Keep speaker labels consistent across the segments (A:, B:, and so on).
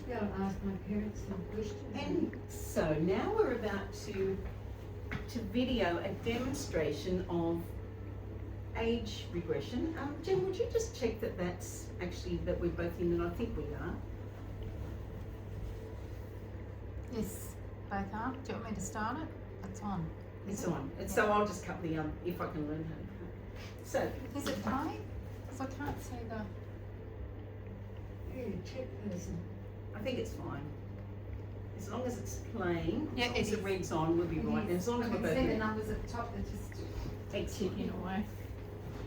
A: be able to ask my parents some questions.
B: And so now we're about to video a demonstration of age regression. Jen, would you just check that that's actually, that we're both in, and I think we are.
C: Yes, both are. Do you want me to start it? It's on.
B: It's on. So I'll just cut the, if I can learn how to cut. So.
C: Is it playing? Because I can't see the...
A: Yeah, check person.
B: I think it's fine. As long as it's playing,
C: yeah,
B: as long as it reads on, we'll be right. And as long as
C: I
B: we're
C: can
B: both
C: see the numbers at the top, they're just ticking away.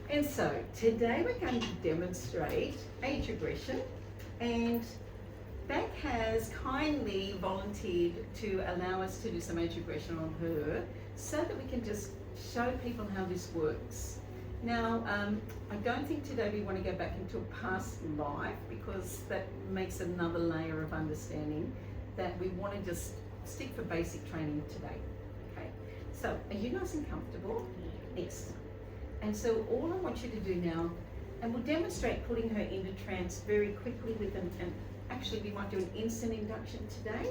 B: And so today we're going to demonstrate age regression, and Beck has kindly volunteered to allow us to do some age regression on her so that we can just show people how this works. Now, I don't think today we want to go back into a past life because that makes another layer of understanding that we want to just stick for basic training today. Okay, so are you nice and comfortable? Excellent. And so all I want you to do now, and we'll demonstrate putting her into trance very quickly with them, and actually we might do an instant induction today.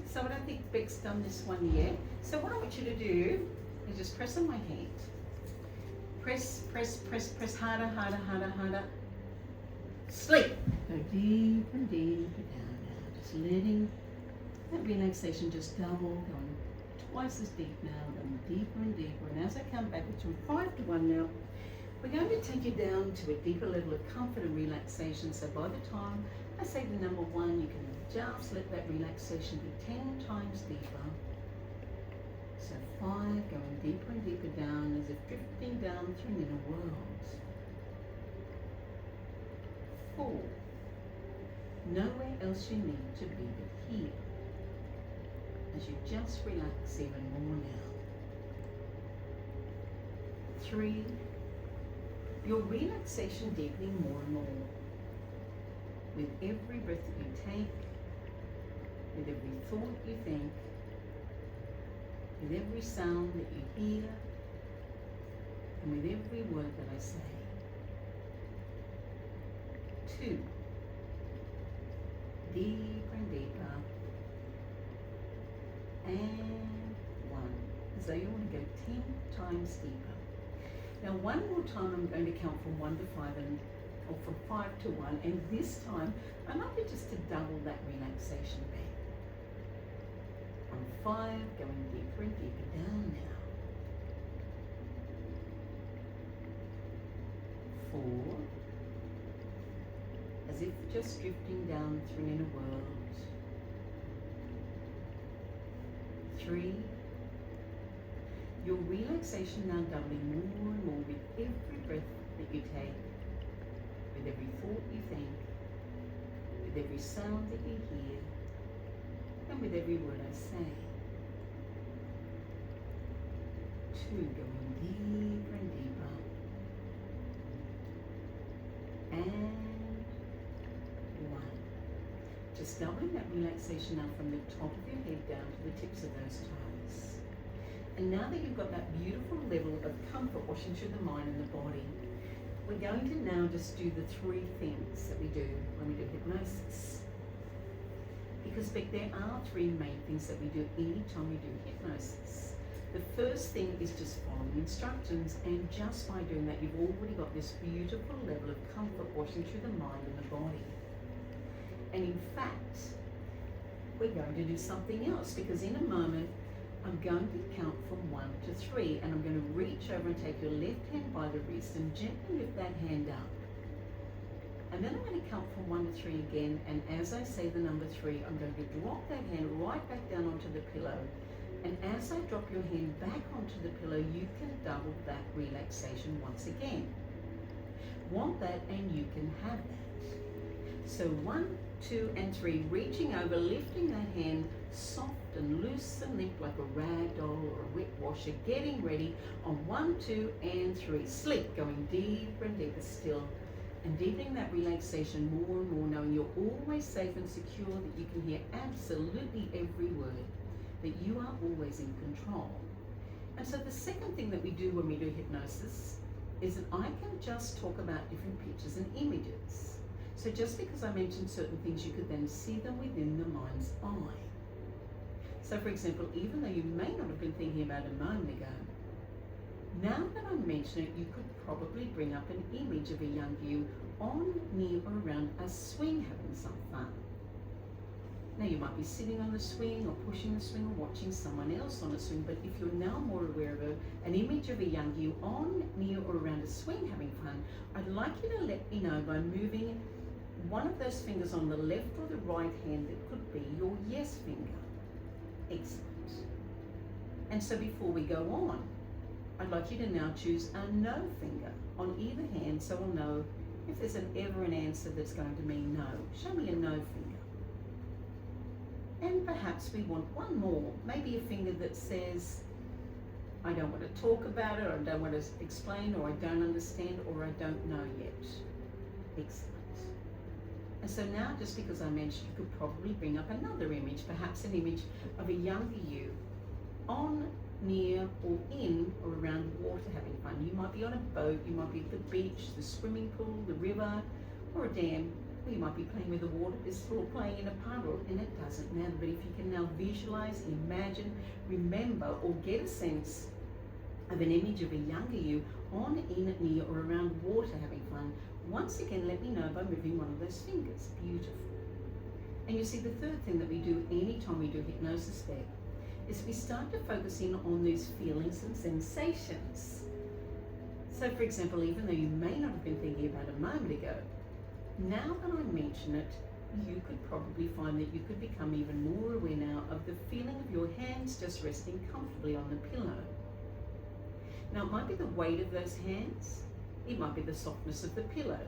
B: So I don't think Beck's done this one yet. So what I want you to do is just press on my hand. Press, press, press, press harder, harder, harder, harder. Sleep. Go deeper and deeper down now. Just letting that relaxation just double, going twice as deep now, going deeper and deeper. And as I come back, it's from 5 to 1 now. We're going to take you down to a deeper level of comfort and relaxation. So by the time I say the number 1, you can just let that relaxation be 10 times deeper. So 5, going deeper and deeper down, as if drifting down through an inner world. 4, nowhere else you need to be but here, as you just relax even more now. 3, your relaxation deepening more and more. With every breath that you take, with every thought you think, with every sound that you hear, and with every word that I say. 2, deeper and deeper, and 1, as though you want to go 10 times deeper. Now one more time I'm going to count from 1 to 5, or from 5 to 1, and this time I'd like you just to double that relaxation back. On 5, going deeper and deeper down now. 4, as if just drifting down through an inner world. 3, your relaxation now doubling more and more with every breath that you take, with every thought you think, with every sound that you hear, and with every word I say. 2, going deeper and deeper. And 1. Just doubling that relaxation now from the top of your head down to the tips of those toes. And now that you've got that beautiful level of comfort washing through the mind and the body, we're going to now just do the 3 things that we do when we do hypnosis. Because there are 3 main things that we do any time we do hypnosis. The first thing is just following instructions, and just by doing that you've already got this beautiful level of comfort washing through the mind and the body. And in fact, we're going to do something else, because in a moment I'm going to count from 1 to 3, and I'm going to reach over and take your left hand by the wrist and gently lift that hand up. And then I'm going to count from 1 to 3 again, and as I say the number 3, I'm going to drop that hand right back down onto the pillow. And as I drop your hand back onto the pillow, you can double that relaxation once again. Want that, and you can have that. So 1, 2, and 3, reaching over, lifting that hand soft and loose and limp like a rag doll or a wet washer, getting ready on 1, 2, and 3. Sleep, going deeper and deeper still, and deepening that relaxation more and more, knowing you're always safe and secure, that you can hear absolutely every word, that you are always in control. And so the second thing that we do when we do hypnosis is that I can just talk about different pictures and images. So just because I mentioned certain things, you could then see them within the mind's eye. So for example, even though you may not have been thinking about it a moment ago, now that I mention it, you could probably bring up an image of a young you on, near or around a swing having some fun. Now you might be sitting on the swing or pushing the swing or watching someone else on a swing, but if you're now more aware of an image of a young you on, near or around a swing having fun, I'd like you to let me know by moving one of those fingers on the left or the right hand that could be your yes finger. Excellent. And so before we go on, I'd like you to now choose a no finger on either hand so we'll know if there's ever an answer that's going to mean no. Show me a no finger. And perhaps we want one more, maybe a finger that says, I don't want to talk about it, or I don't want to explain, or I don't understand, or I don't know yet. Excellent. And so now, just because I mentioned, you could probably bring up another image, perhaps an image of a younger you on, near, or in, or around water having fun. You might be on a boat, you might be at the beach, the swimming pool, the river, or a dam. Or you might be playing with a water pistol or playing in a puddle, and it doesn't matter. But if you can now visualize, imagine, remember, or get a sense of an image of a younger you on, in, near, or around water having fun, once again, let me know by moving one of those fingers. Beautiful. And you see, the third thing that we do anytime we do hypnosis there is we start to focus in on these feelings and sensations. So, for example, even though you may not have been thinking about it a moment ago, now that I mention it, you could probably find that you could become even more aware now of the feeling of your hands just resting comfortably on the pillow. Now, it might be the weight of those hands, it might be the softness of the pillow,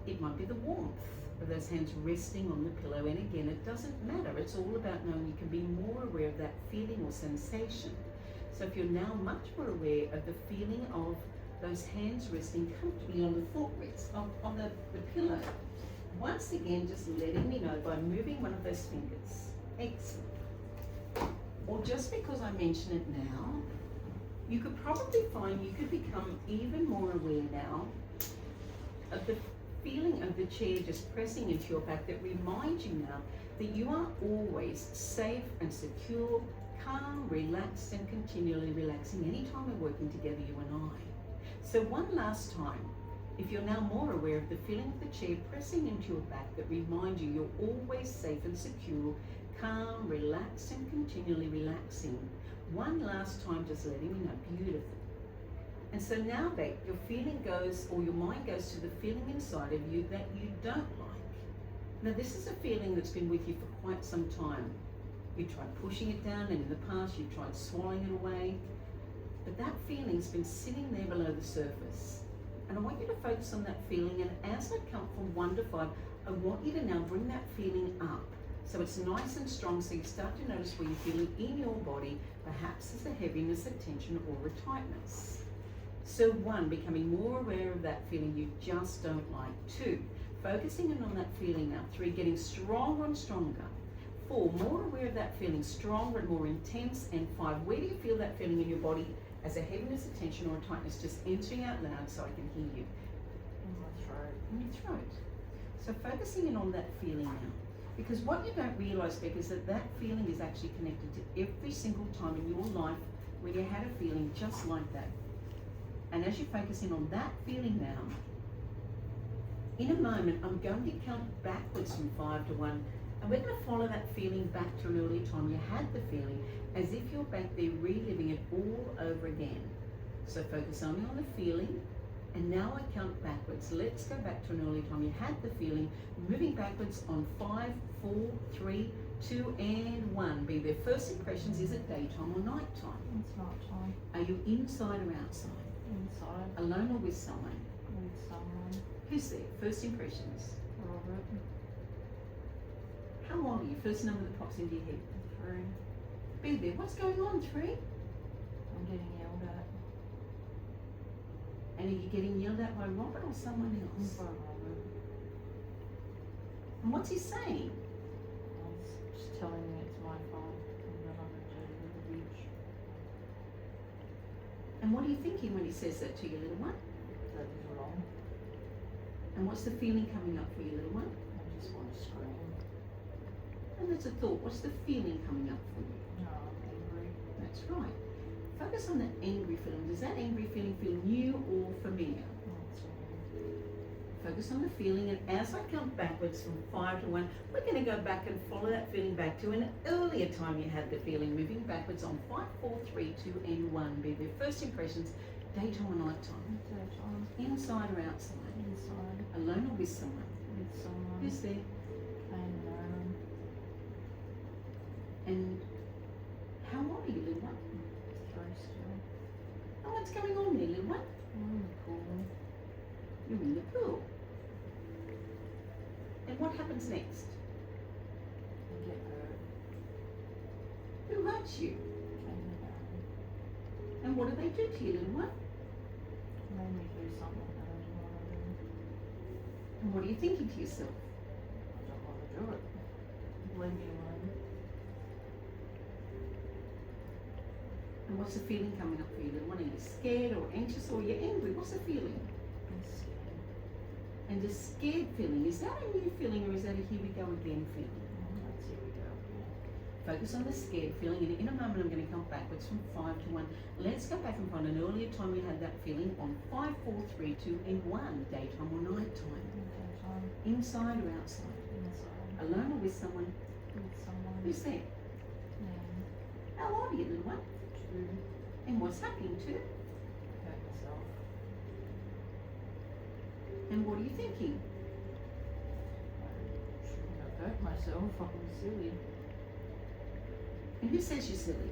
B: it might be the warmth of those hands resting on the pillow, and again, it doesn't matter. It's all about knowing you can be more aware of that feeling or sensation. So if you're now much more aware of the feeling of those hands resting comfortably on the footrest, on the pillow. Once again, just letting me know by moving one of those fingers. Excellent. Or just because I mention it now, you could probably find you could become even more aware now of the feeling of the chair just pressing into your back that reminds you now that you are always safe and secure, calm, relaxed, and continually relaxing anytime we're working together, you and I. So one last time, if you're now more aware of the feeling of the chair pressing into your back that reminds you you're always safe and secure, calm, relaxed, and continually relaxing. One last time, just letting me know. Beautiful. And so now back, your feeling goes, or your mind goes to the feeling inside of you that you don't like. Now this is a feeling that's been with you for quite some time. You tried pushing it down, and in the past you tried swallowing it away. But that feeling's been sitting there below the surface. And I want you to focus on that feeling, and as I count from 1 to 5, I want you to now bring that feeling up. So it's nice and strong, so you start to notice where you're feeling in your body, perhaps there's a heaviness, a tension, or a tightness. So 1, becoming more aware of that feeling you just don't like. 2, focusing in on that feeling now. 3, getting stronger and stronger. 4, more aware of that feeling, stronger and more intense. And 5, where do you feel that feeling in your body as a heaviness, a tension, or a tightness? Just answering out loud so I can hear you.
C: In my throat.
B: In your throat. So focusing in on that feeling now. Because what you don't realise, Beck, is that that feeling is actually connected to every single time in your life when you had a feeling just like that. And as you focus in on that feeling now, in a moment, I'm going to count backwards from 5 to 1. And we're going to follow that feeling back to an early time you had the feeling, as if you're back there reliving it all over again. So focus only on the feeling, and now I count backwards. Let's go back to an early time you had the feeling, moving backwards on 5, 4, 3, 2, and 1. Be their first impressions. Is it daytime or nighttime?
C: It's night time.
B: Are you inside or outside?
C: Inside.
B: Alone or with someone?
C: With someone.
B: Who's there? First impressions.
C: Robert.
B: How old are you? First number that pops into your head.
C: 3.
B: Be there. What's going on, 3?
C: I'm getting yelled at.
B: And are you getting yelled at by Robert or someone else?
C: By Robert.
B: And what's he saying?
C: He's just telling me it's my fault and that I'm a dirty little bitch.
B: And what are you thinking when he says that to you, little one?
C: That is wrong.
B: And what's the feeling coming up for you, little one?
C: I just want to scream.
B: And that's a thought. What's the feeling coming up for you?
C: No, I'm angry.
B: That's right. Focus on the angry feeling. Does that angry feeling feel new or familiar?
C: That's
B: Focus on the feeling, and as I count backwards from 5 to 1, we're going to go back and follow that feeling back to an earlier time you had the feeling, moving backwards on 5, 4, 3, 2, and 1. Be the first impressions, daytime or nighttime,
C: daytime.
B: inside or outside,
C: Inside.
B: alone or with someone.
C: With someone.
B: Who's there?
C: Playing alone.
B: And how old are you, little one?
C: 3 still.
B: And what's going on there, little one?
C: I'm in the pool.
B: You're in the pool. And what happens next?
C: I get hurt.
B: Who hurts you?
C: Came down.
B: And what do they do to you, little one?
C: Made me do something that I didn't want to do.
B: And what are you thinking to yourself?
C: I don't want to do it. Leave me alone.
B: And what's the feeling coming up for you, little one? Are you scared or anxious or are you angry? What's the feeling?
C: I'm scared.
B: And the scared feeling, is that a new feeling or is that a here we go again feeling?
C: Let's here we go.
B: Focus on the scared feeling, and in a moment I'm going to count backwards from 5 to 1. Let's go back and find an earlier time you had that feeling on 5, 4, 3, 2, and 1, daytime or nighttime,
C: Daytime.
B: inside or outside,
C: Inside.
B: alone or with someone.
C: With someone.
B: Who's there?
C: Yeah.
B: How old are you, little one?
C: 2.
B: And what's happening to?
C: Hurt myself.
B: And what are you thinking?
C: I shouldn't have hurt myself. I was silly.
B: And who says you're silly?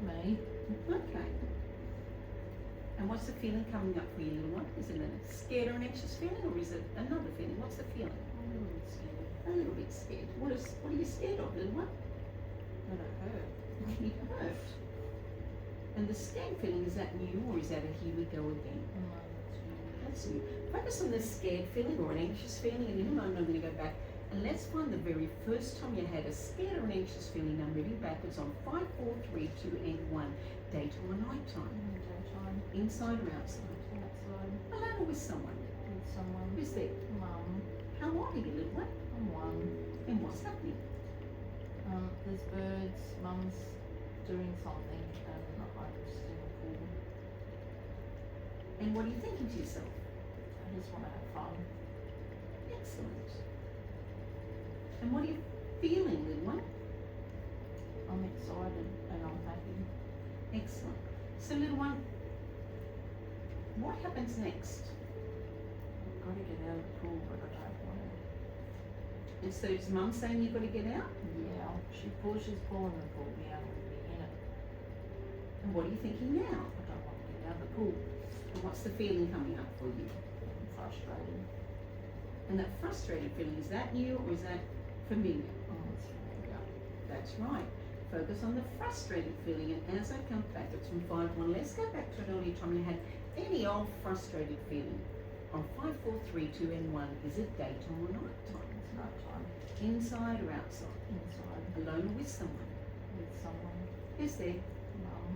C: Me.
B: Okay. And what's the feeling coming up for you, little one? Is it a scared or an anxious feeling, or is it another feeling? What's the feeling?
C: I'm a little bit scared.
B: A little bit scared. What are you scared of, little one?
C: But it hurt.
B: You hurt. And the scared feeling, is that new, or is that a here we go again? That's new. Focus on the scared feeling or an anxious feeling, and in a moment I'm going to go back and let's find the very first time you had a scared or an anxious feeling. Now moving backwards on 5, 4, 3, 2, and 1. Daytime or nighttime?
C: Daytime.
B: Inside or outside?
C: Outside.
B: Alone or with someone?
C: With someone.
B: Who's there?
C: Mum.
B: How old are you, little one?
C: I'm 1.
B: And what's happening?
C: There's birds. Mum's doing something, and I'm just in the pool.
B: And what are you thinking to yourself?
C: I just want to have fun.
B: Excellent. And what are you feeling, little one?
C: I'm excited and I'm happy.
B: Excellent. So, little one, what happens next?
C: I've got to get out of the pool, but I don't want to.
B: And so is Mum saying you've got to get out?
C: Yeah, she's pulling the pool down with me in it.
B: And what are you thinking now?
C: I don't want to get out of the pool.
B: And what's the feeling coming up for you?
C: I'm frustrated.
B: And that frustrated feeling, is that new or is that familiar?
C: Oh, it's familiar.
B: That's right. Focus on the frustrated feeling, and as I count backwards from 5 to 1, let's go back to an earlier time you had any old frustrated feeling. On 5, 4, 3, 2, and 1, is it daytime or nighttime?
C: It's night time.
B: Inside or outside?
C: Inside.
B: Alone or with someone?
C: With someone.
B: Who's there?
C: Mum.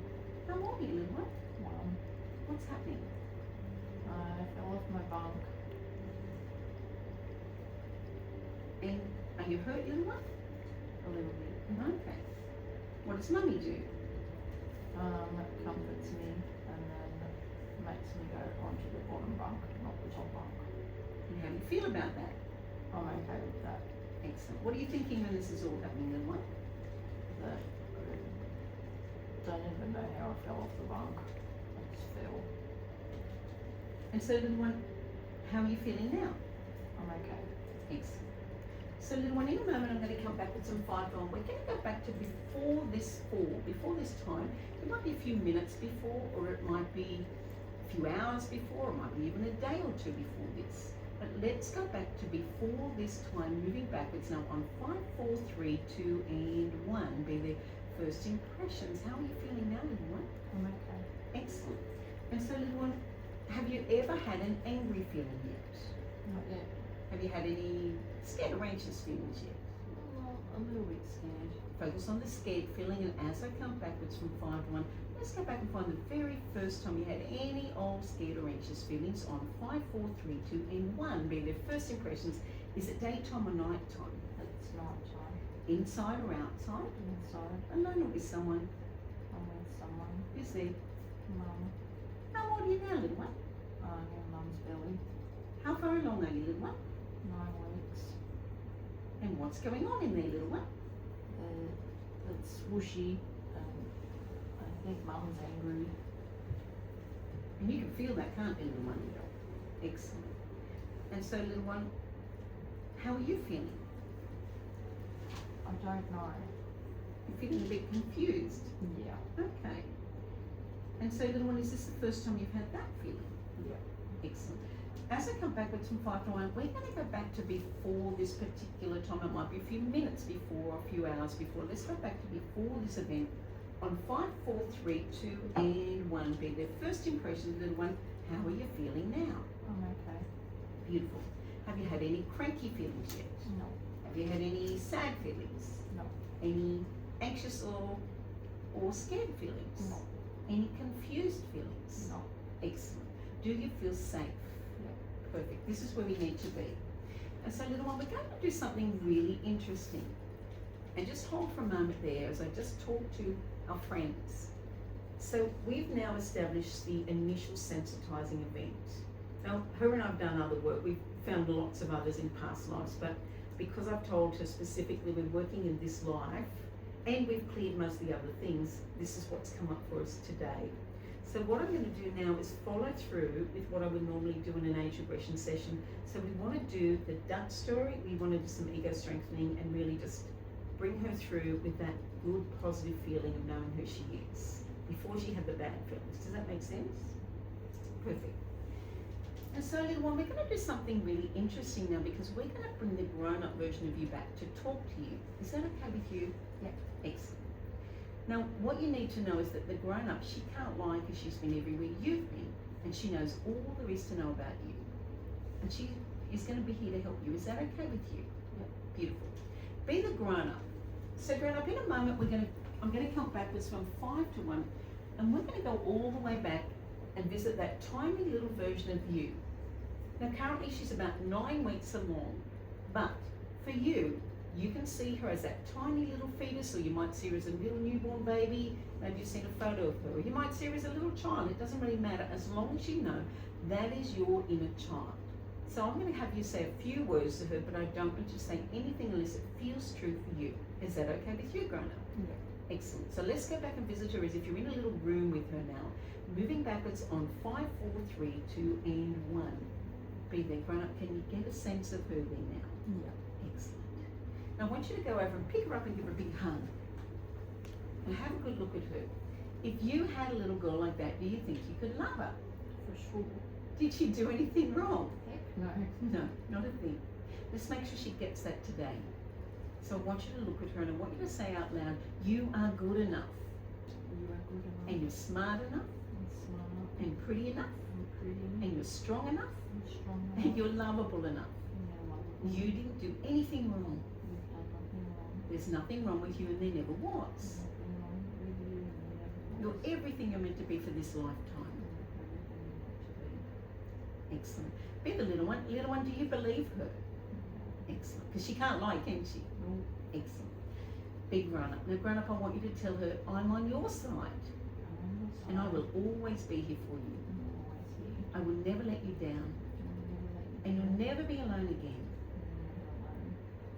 B: How old are you, little one?
C: Mum.
B: What's happening?
C: I fell off my bunk.
B: And are you hurt, little one?
C: A little bit.
B: Okay. What does Mummy do?
C: It comforts me and then makes me go onto the bottom bunk, not the top bunk.
B: And how do you feel about that?
C: I'm okay with that.
B: Excellent. What are you thinking when this is all happening, little one?
C: That I don't even know how I fell off the bunk. I just fell.
B: And so, little one, how are you feeling now?
C: I'm okay.
B: Excellent. So, little one, in a moment I'm going to come backwards and 5 on. We're going to go back to before this fall, before this time. It might be a few minutes before, or it might be a few hours before, or it might be even a day or two before this. But let's go back to before this time, moving backwards now on 5, 4, 3, 2, and 1. Be the first impressions. How are you feeling now, little one?
C: I'm okay.
B: Excellent. And so, little one, have you ever had an angry feeling yet?
C: Not yet.
B: Have you had any scared or anxious feelings yet?
C: Well, a little bit scared.
B: Focus on the scared feeling, and as I count backwards from 5 to 1, Let's go back and find the very first time you had any old scared or anxious feelings on 5, 4, 3, 2, and 1. Be their first impressions. Is it daytime or nighttime?
C: It's night time.
B: Inside or outside?
C: Inside.
B: Alone or with someone?
C: I'm with someone.
B: Who's there?
C: Mum.
B: How old are you now, little one?
C: I'm in Mum's belly.
B: How far along are you, little one?
C: 9 weeks.
B: And what's going on in there, little one?
C: It's swooshy, and I think Mum's angry.
B: And you can feel that, can't you, little one? Excellent. And so, little one, how are you feeling?
C: I don't know.
B: You're feeling a bit confused?
C: Yeah.
B: Okay. And so, little one, is this the first time you've had that feeling?
C: Yeah.
B: Excellent. As I come backwards from 5 to 1, we're going to go back to before this particular time. It might be a few minutes before, a few hours before. Let's go back to before this event. On 5, 4, 3, 2, and 1, be their first impression, little one. How are you feeling now?
C: I'm okay.
B: Beautiful. Have you had any cranky feelings yet?
C: No.
B: Have you had any sad feelings?
C: No.
B: Any anxious or scared feelings?
C: No.
B: Any confused feelings?
C: No.
B: Excellent. Do you feel safe?
C: Yeah.
B: Perfect. This is where we need to be. And so, little one, we're going to do something really interesting. And just hold for a moment there as I just talk to our friends. So we've now established the initial sensitizing event. Now, her and I've done other work. We've found lots of others in past lives, but because I've told her specifically we're working in this life and we've cleared most of the other things, this is what's come up for us today. So what I'm going to do now is follow through with what I would normally do in an age regression session. So we want to do the duck story, we want to do some ego strengthening and really just bring her through with that good positive feeling of knowing who she is before she had the bad feelings. Does that make sense? Perfect. And so, little one, we're going to do something really interesting now because we're going to bring the grown-up version of you back to talk to you. Is that okay with you?
C: Yeah.
B: Excellent. Now, what you need to know is that the grown-up, she can't lie because she's been everywhere you've been and she knows all there is to know about you. And she is going to be here to help you. Is that okay with you?
C: Yeah.
B: Beautiful. Be the grown-up. So, grown-up, in a moment, I'm going to count backwards from 5 to 1 and we're going to go all the way back and visit that tiny little version of you. Now currently she's about 9 weeks along, but for you, you can see her as that tiny little fetus, or you might see her as a little newborn baby. Maybe you've seen a photo of her, or you might see her as a little child. It doesn't really matter, as long as you know that is your inner child. So I'm going to have you say a few words to her, but I don't want you to say anything unless it feels true for you. Is that okay with you, grown-up?
C: Yeah.
B: Excellent. So let's go back and visit her as if you're in a little room with her now. Moving backwards on 5, 4, 3, 2, and 1. Be there, grown-up. Can you get a sense of her there now?
C: Yeah.
B: Excellent. Now I want you to go over and pick her up and give her a big hug. And have a good look at her. If you had a little girl like that, do you think you could love her?
C: For sure.
B: Did she do anything wrong?
C: Heck no.
B: No, not a thing. Let's make sure she gets that today. So I want you to look at her and I want you to say out loud, you are good enough.
C: You are good enough.
B: And you're smart enough.
C: And smart.
B: And pretty enough.
C: And pretty enough.
B: And you're strong enough.
C: And strong enough.
B: And you're lovable enough.
C: And you're lovable.
B: You didn't do anything wrong.
C: You've done nothing wrong.
B: There's nothing wrong with you and there never was.
C: There's nothing wrong with you and there never was.
B: You're everything you're meant to be for this lifetime.
C: You're everything you're meant to be.
B: Excellent. Be the little one. Little one, do you believe her? Excellent. Because she can't lie, can she?
C: No.
B: Excellent. Be grown up. Now, grown up, I want you to tell her, I'm on your side. And I will always be here for you. I will never let you down. And you'll never be alone again.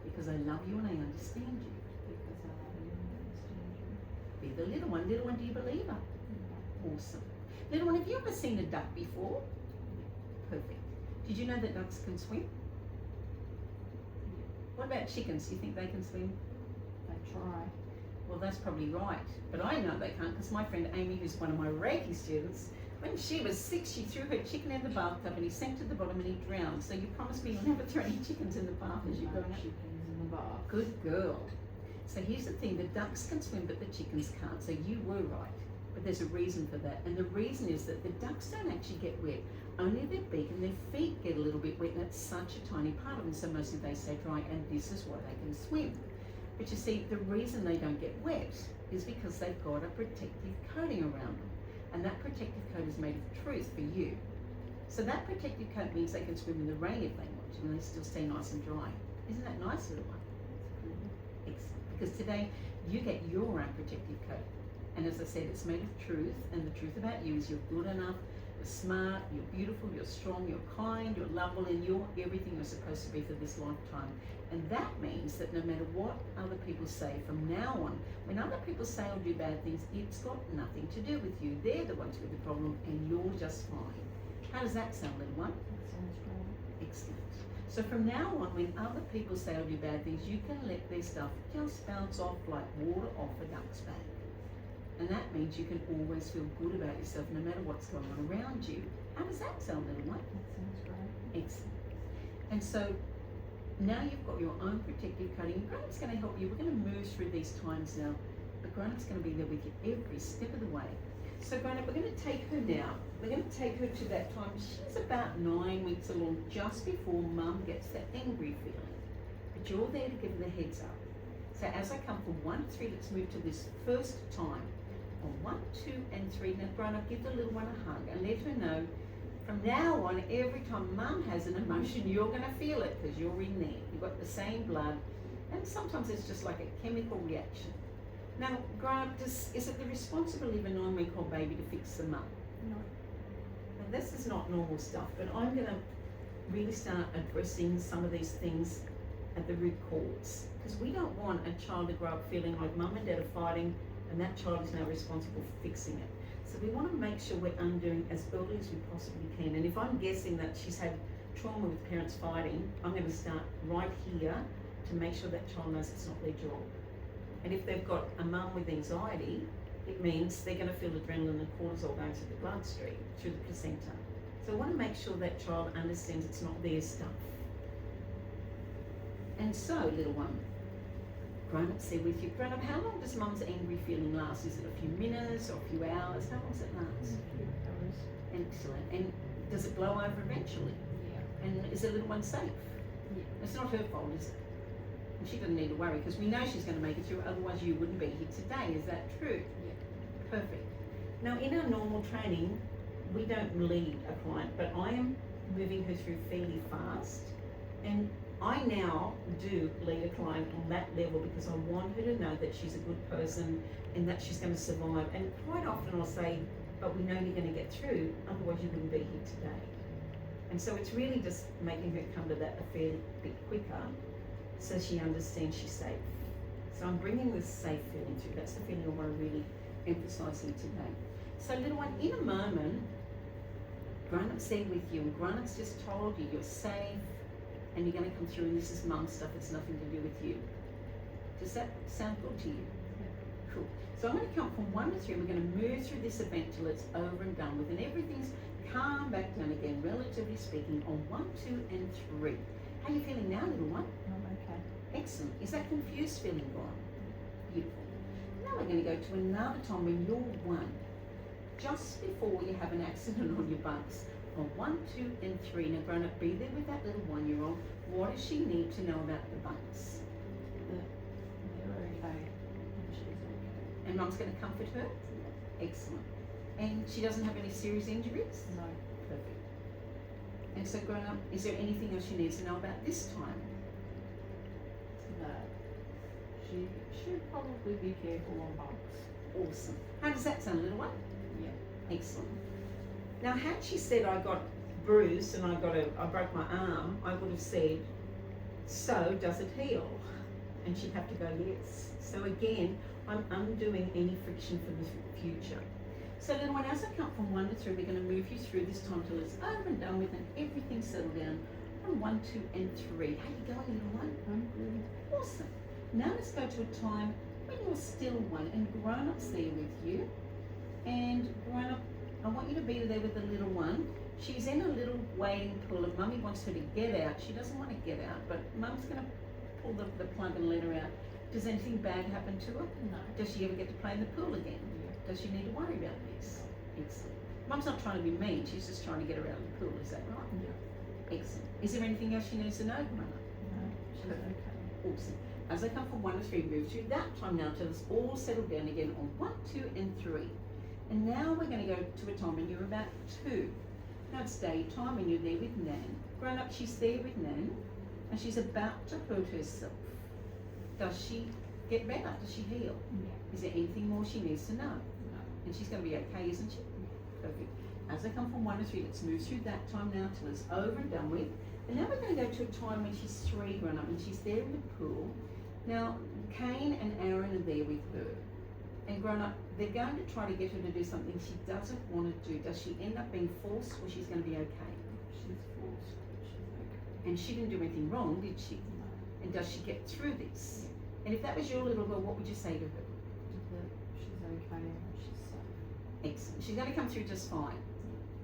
B: Because I love you and I understand you. Be the little one. Little one, do you believe her? Awesome. Little one, have you ever seen a duck before? Perfect. Did you know that ducks can swim? What about chickens? Do you think they can swim?
C: They try.
B: Well, that's probably right. But I know they can't because my friend Amy, who's one of my Reiki students, when she was 6, she threw her chicken in the bathtub and he sank to the bottom and he drowned. So you promise me you'll never throw any chickens in the bath as you go out?
C: Chickens in the bath.
B: Good girl. So here's the thing, the ducks can swim but the chickens can't. So you were right. But there's a reason for that. And the reason is that the ducks don't actually get wet. Only their beak and their feet get a little bit wet, and it's such a tiny part of them, so mostly they stay dry, and this is why they can swim. But you see, the reason they don't get wet is because they've got a protective coating around them. And that protective coat is made of truth for you. So that protective coat means they can swim in the rain if they want to, and they still stay nice and dry. Isn't that nice, little one? Excellent. Because today you get your own protective coat. And as I said, it's made of truth, and the truth about you is you're good enough, you're smart, you're beautiful, you're strong, you're kind, you're lovable, and you're everything you're supposed to be for this lifetime. And that means that no matter what other people say from now on, when other people say or do bad things, it's got nothing to do with you. They're the ones with the problem, and you're just fine. How does that sound, little one?
C: That sounds great.
B: Excellent. So from now on, when other people say or do bad things, you can let their stuff just bounce off like water off a duck's back. And that means you can always feel good about yourself no matter what's going on around you. How does that sound, little one?
C: That sounds great.
B: Excellent. And so now you've got your own protective coating. Grown-up's going to help you. We're going to move through these times now, but Grown-up's going to be there with you every step of the way. So Grown-up, we're going to take her now. We're going to take her to that time. She's about 9 weeks along, just before Mum gets that angry feeling. But you're there to give her the heads up. So as I come from 1 to 3, let's move to this first time. On 1, 2, and 3, now Grown-up, give the little one a hug and let her know from now on, every time Mum has an emotion, you're going to feel it because you're in there. You've got the same blood, and sometimes it's just like a chemical reaction. Now, Grown-up, is it the responsibility of a 9-week-old baby to fix them up?
C: No.
B: Now, this is not normal stuff, but I'm going to really start addressing some of these things at the root cause, because we don't want a child to grow up feeling like Mum and Dad are fighting and that child is now responsible for fixing it. So we want to make sure we're undoing as early as we possibly can. And if I'm guessing that she's had trauma with parents fighting, I'm going to start right here to make sure that child knows it's not their job. And if they've got a mum with anxiety, it means they're going to feel adrenaline and cortisol going through the bloodstream, through the placenta. So I want to make sure that child understands it's not their stuff. And so, little one, Grown-up, say with you, Grown-up, how long does Mum's angry feeling last? Is it a few minutes or a few hours? How long does it last? Excellent. And does it blow over eventually?
C: Yeah.
B: And is the little one safe?
C: Yeah.
B: It's not her fault, is it? And she doesn't need to worry because we know she's going to make it through, otherwise you wouldn't be here today. Is that true?
C: Yeah.
B: Perfect. Now, in our normal training, we don't lead a client, but I am moving her through fairly fast. And I now do lead a client on that level because I want her to know that she's a good person and that she's going to survive. And quite often I'll say, but we know you're going to get through, otherwise you wouldn't be here today. And so it's really just making her come to that a fair bit quicker so she understands she's safe. So I'm bringing this safe feeling through. That's the feeling I want to really emphasise here today. So little one, in a moment, Grown-up's there with you and Grown-up's just told you you're safe, and you're going to come through and this is Mum stuff, it's nothing to do with you. Does that sound good to you? Yeah. Cool. So I'm going to count from 1 to 3 and we're going to move through this event till it's over and done with and everything's calm back down again, relatively speaking, on 1, 2, and 3. How are you feeling now, little one?
C: I'm okay.
B: Excellent. Is that confused feeling gone? Beautiful. Now we're going to go to another time when you're 1, just before you have an accident on your bunks. On 1, 2, and 3. Now, Grown-up, be there with that little 1-year-old. What does she need to know about the bunks?
C: They're okay. And she's okay.
B: And Mum's going to comfort her? Excellent. And she doesn't have any serious injuries?
C: No.
B: Perfect. And so, Grown-up, is there anything else she needs to know about this time?
C: No. She should probably be careful on bunks.
B: Awesome. How does that sound, little one?
C: Yeah.
B: Excellent. Now, had she said I got bruised and I broke my arm, I would have said, so does it heal? And she'd have to go, yes. So again, I'm undoing any friction for the future. So little one, as I count from 1 to 3, we're going to move you through this time till it's over and done with and everything's settled down on 1, 2, and 3. How are you going, little one?
C: I'm good.
B: Awesome. Now let's go to a time when you're still 1 and Grown-up's there with you. And Grown-up, I want you to be there with the little one. She's in a little wading pool and Mummy wants her to get out. She doesn't want to get out, but Mum's going to pull the plug and let her out. Does anything bad happen to her?
C: No.
B: Does she ever get to play in the pool again?
C: Yeah.
B: Does she need to worry about this? Excellent. Mum's not trying to be mean, she's just trying to get her out of the pool, is that right?
C: Yeah.
B: Excellent. Is there anything else she needs to know, Grown-up?
C: No. She's okay.
B: Awesome. as I come from 1 to 3, move through that time now till it's all settled down again on 1, 2, and 3. And now we're going to go to a time when you're about 2. Now it's daytime and you're there with Nan. Grown up, she's there with Nan and she's about to hurt herself. Does she get better? Does she heal?
C: Yeah.
B: Is there anything more she needs to know?
C: No.
B: And she's going to be okay, isn't she? Perfect. As I come from 1 to 3, let's move through that time now till it's over and done with. And now we're going to go to a time when she's 3 grown up and she's there in the pool. Now, Kane and Aaron are there with her. And grown up, they're going to try to get her to do something she doesn't want to do. Does she end up being forced or she's going to be okay?
C: She's forced. She's okay.
B: And she didn't do anything wrong, did she?
C: No.
B: And does she get through this? And if that was your little girl, what would you say to her?
C: That she's okay and she's safe.
B: Excellent. She's going to come through just fine.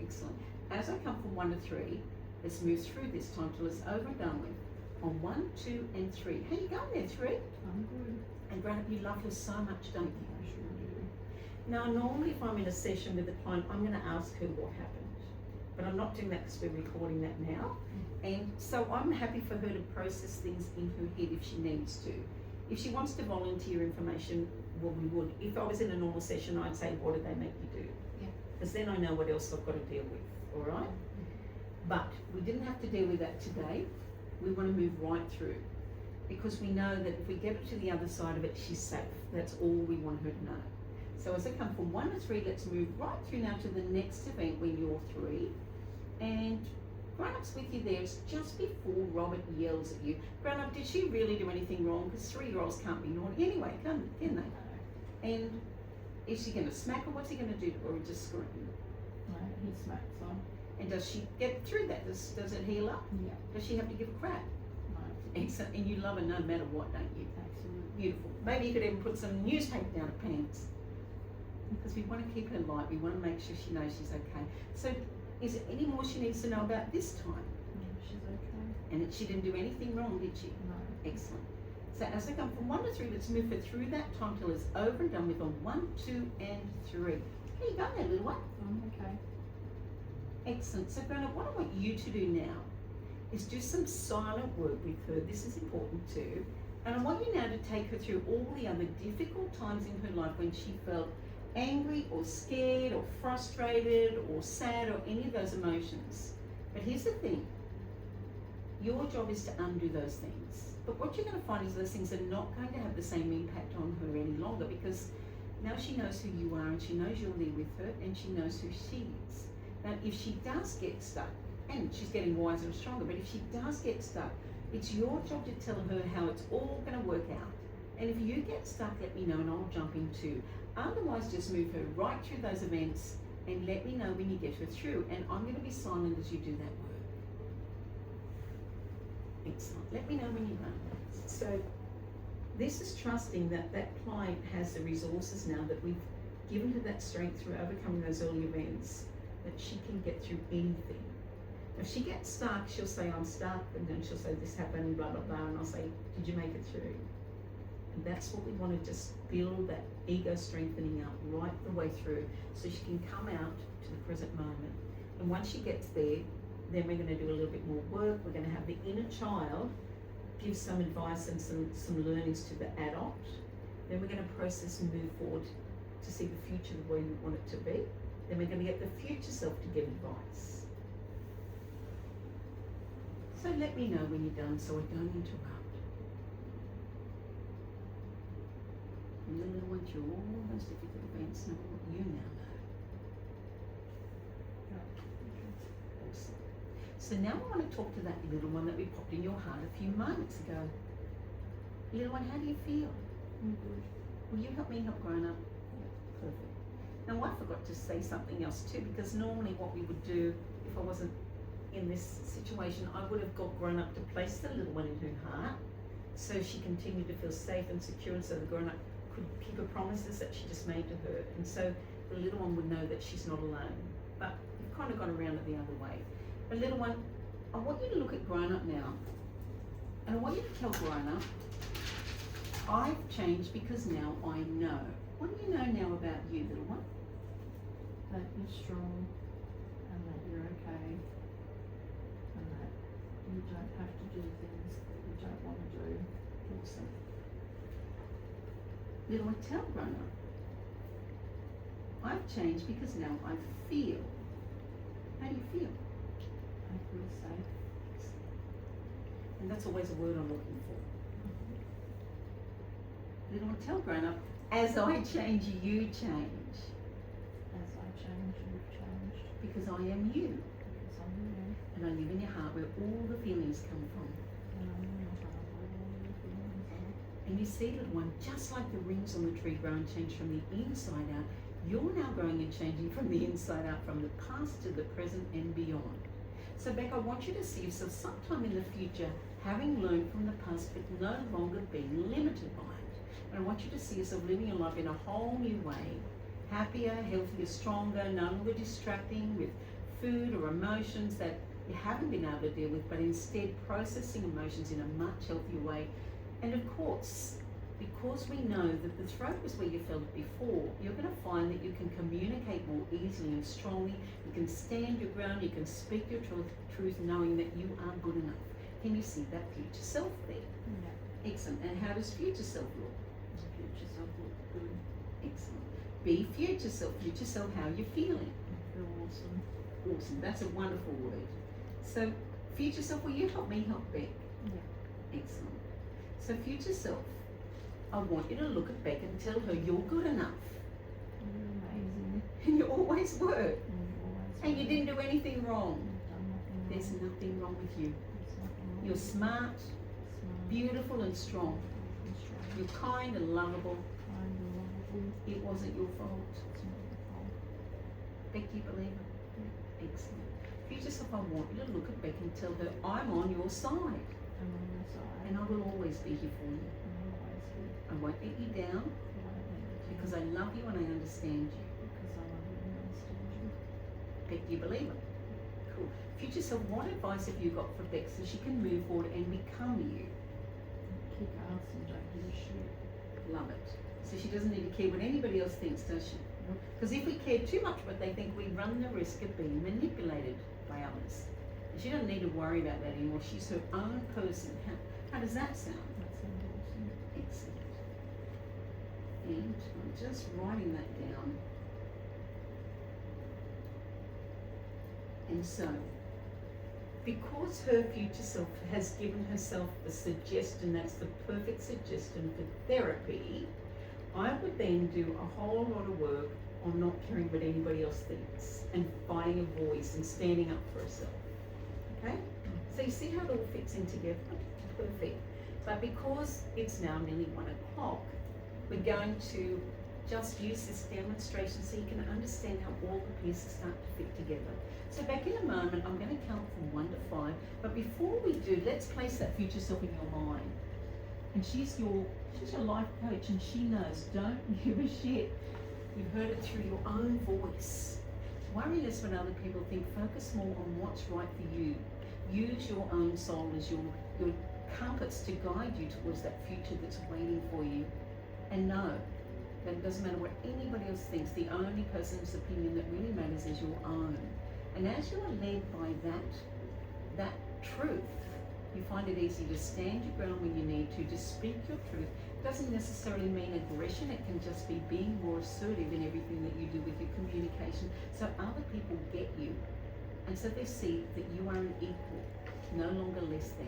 B: Excellent. As I come from 1 to 3, let's move through this time till it's over and done with. On 1, 2, and 3. How you going there, 3?
C: I'm good.
B: And grown up, you love her so much, don't you?
C: I sure do.
B: Now, normally if I'm in a session with a client, I'm going to ask her what happened. But I'm not doing that because we're recording that now. And so I'm happy for her to process things in her head if she needs to. If she wants to volunteer information, well, we would. If I was in a normal session, I'd say, what did they make you do?
A: Yeah.
B: Because then I know what else I've got to deal with, all right? But we didn't have to deal with that today. We want to move right through because we know that if we get her to the other side of it, she's safe. That's all we want her to know. So as I come from 1 to 3, let's move right through now to the next event when you're 3. And grown-up's with you there. It's just before Robert yells at you. Grown-up, did she really do anything wrong? Because 3-year-olds can't be naughty anyway, can they? And is she going to smack her? What's he going to do to her or just scream?
C: No, he smacks her.
B: And does she get through that? Does it heal up?
C: Yeah.
B: Does she have to give a crap?
C: No.
B: Excellent. And you love her no matter what, don't you?
C: Absolutely.
B: Beautiful. Maybe you could even put some newspaper down her pants. Because we want to keep her light. We want to make sure she knows she's okay. So is there any more she needs to know about this time?
C: Yeah, she's okay.
B: And that she didn't do anything wrong, did she?
C: No.
B: Excellent. So as I come from 1 to 3, let's move her through that time till it's over and done with on 1, 2, and 3. Here you go there, little one.
C: I'm okay.
B: Excellent. So grown up, what I want you to do now is do some silent work with her. This is important too. And I want you now to take her through all the other difficult times in her life when she felt angry or scared or frustrated or sad or any of those emotions. But here's the thing. Your job is to undo those things. But what you're going to find is those things are not going to have the same impact on her any longer because now she knows who you are and she knows you're there with her and she knows who she is. Now, if she does get stuck, and she's getting wiser and stronger, but if she does get stuck, it's your job to tell her how it's all going to work out. And if you get stuck, let me know and I'll jump in too. Otherwise, just move her right through those events and let me know when you get her through. And I'm going to be silent as you do that work. Excellent. Let me know when you're done. So this is trusting that that client has the resources now that we've given her that strength through overcoming those early events, that she can get through anything. If she gets stuck, she'll say, I'm stuck, and then she'll say, this happened, blah, blah, blah, and I'll say, did you make it through? And that's what we want to just build that ego strengthening up right the way through so she can come out to the present moment. And once she gets there, then we're going to do a little bit more work. We're going to have the inner child give some advice and some learnings to the adult. Then we're going to process and move forward to see the future the way we want it to be. Then we're going to get the future self to give advice. So let me know when you're done so I don't interrupt. And the little one through all those difficult events know what you now know. Awesome. So now I want to talk to that little one that we popped in your heart a few moments ago. Little one, how do you feel?
C: I'm good.
B: Will you help me help grown up?
C: Yeah.
B: Perfect. Now I forgot to say something else too, because normally what we would do if I wasn't in this situation, I would have got grown up to place the little one in her heart so she continued to feel safe and secure, and so the grown up could keep her promises that she just made to her, and so the little one would know that she's not alone. But you've kind of gone around it the other way. But little one, I want you to look at grown up now, and I want you to tell grown up, I've changed because now I know. What do you know now about you, little one?
C: That you're strong and that you're okay and that you don't have to do things that you don't want to do.
B: Awesome. Little one, tell grown up, I've changed because now I feel. How do you feel?
C: I feel safe.
B: And that's always a word I'm looking for. Little one, tell grown up, as I change, you change.
C: As I change, you've changed.
B: Because I am you.
C: Because I'm you.
B: And I live in your heart where all the feelings come from.
C: And I'm in your heart where all your feelings are.
B: And you see, little one, just like the rings on the tree grow and change from the inside out, you're now growing and changing from the inside out, from the past to the present and beyond. So Beck, I want you to see yourself sometime in the future having learned from the past but no longer being limited by it. And I want you to see yourself living your life in a whole new way, happier, healthier, stronger, no longer distracting with food or emotions that you haven't been able to deal with, but instead processing emotions in a much healthier way. And of course, because we know that the throat was where you felt it before, you're going to find that you can communicate more easily and strongly. You can stand your ground, you can speak your truth knowing that you are good enough. Can you see that future self there?
C: Yeah.
B: Excellent. And how does future self look?
C: Future self looks good.
B: Excellent. Be future self. Future self, how are you feeling?
C: I feel awesome.
B: Awesome. That's a wonderful word. So, future self, will you help me help Beck?
C: Yeah.
B: Excellent. So, future self, I want you to look at Beck and tell her you're good enough.
C: You're amazing.
B: And you always were.
C: And you always
B: And you
C: will.
B: didn't do anything wrong.
C: You've done nothing wrong.
B: There's nothing wrong with you.
C: There's nothing wrong.
B: You're smart,
C: Smart,
B: beautiful and strong.
C: and strong.
B: You're kind and lovable.
C: Kind and lovable.
B: It wasn't your fault.
C: It's not your fault.
B: Beck, do you believe it? Excellent. Future self, I want you to look at Beck and tell her I'm on your side.
C: I'm on your side.
B: And I will always be here for you.
C: I'm always here.
B: I won't let you down
C: I won't let you down.
B: because I love you and I understand you.
C: Because I love you and understand you.
B: Beck, do you believe it? Cool. Future self, what advice have you got for Beck so she can move forward and become you?
C: Kick ass and don't give a shit.
B: Love it. So she doesn't need to care what anybody else thinks, does she?
C: Nope.
B: Because if we care too much what they think, we run the risk of being manipulated by others. And she doesn't need to worry about that anymore. She's her own person. How does that sound?
C: That sounds awesome.
B: Excellent. And I'm just writing that down. And so, because her future self has given herself the suggestion, that's the perfect suggestion for therapy, I would then do a whole lot of work on not caring what anybody else thinks and finding a voice and standing up for herself. Okay? So you see how it all fits in together? Perfect. But because it's now nearly 1 o'clock, we're going to just use this demonstration so you can understand how all the pieces start to fit together. So back in a moment, I'm going to count from 1 to 5, but before we do, let's place that future self in your mind. And she's your life coach, and she knows, don't give a shit. You've heard it through your own voice. Worry less when other people think, focus more on what's right for you. Use your own soul as your compass to guide you towards that future that's waiting for you. And know that it doesn't matter what anybody else thinks, the only person's opinion that really matters is your own. And as you are led by that truth, you find it easy to stand your ground when you need to speak your truth. It doesn't necessarily mean aggression, it can just be being more assertive in everything that you do with your communication so other people get you. And so they see that you are an equal, no longer less than,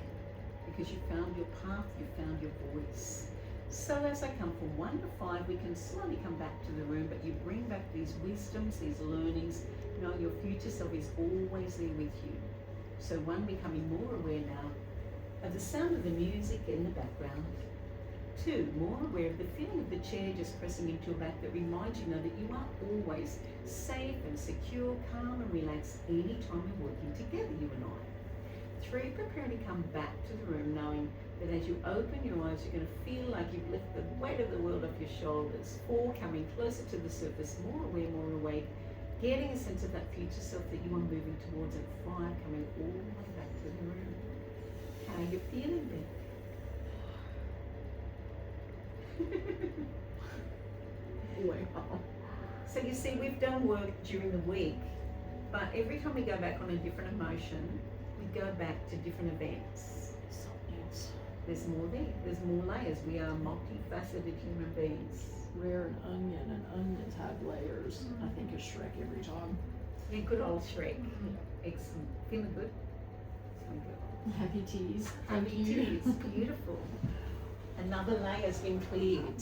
B: because you found your path, you found your voice. So as I come from 1 to 5, we can slowly come back to the room, but you bring back these wisdoms, these learnings, knowing your future self is always there with you. So 1, becoming more aware now of the sound of the music in the background. 2, more aware of the feeling of the chair just pressing into your back that reminds you that you are always safe and secure, calm and relaxed anytime you're working together, you and I. 3, preparing to come back to the room knowing that as you open your eyes, you're going to feel like you've lifted the weight of the world off your shoulders. 4, coming closer to the surface, more aware, more awake, getting a sense of that future self that you are moving towards. And 5, coming all the way back to the room. How are you feeling then? Wow. So you see, we've done work during the week, but every time we go back on a different emotion, we go back to different events.
C: Something's
B: There's more there. There's more layers. We are multifaceted human beings.
C: Rare an onion, and onions have layers. I think of Shrek every time.
B: Yeah, good old Shrek. Excellent. Feeling good? Feeling good.
C: Happy teas.
B: Happy teas. Beautiful. Another layer's been cleared.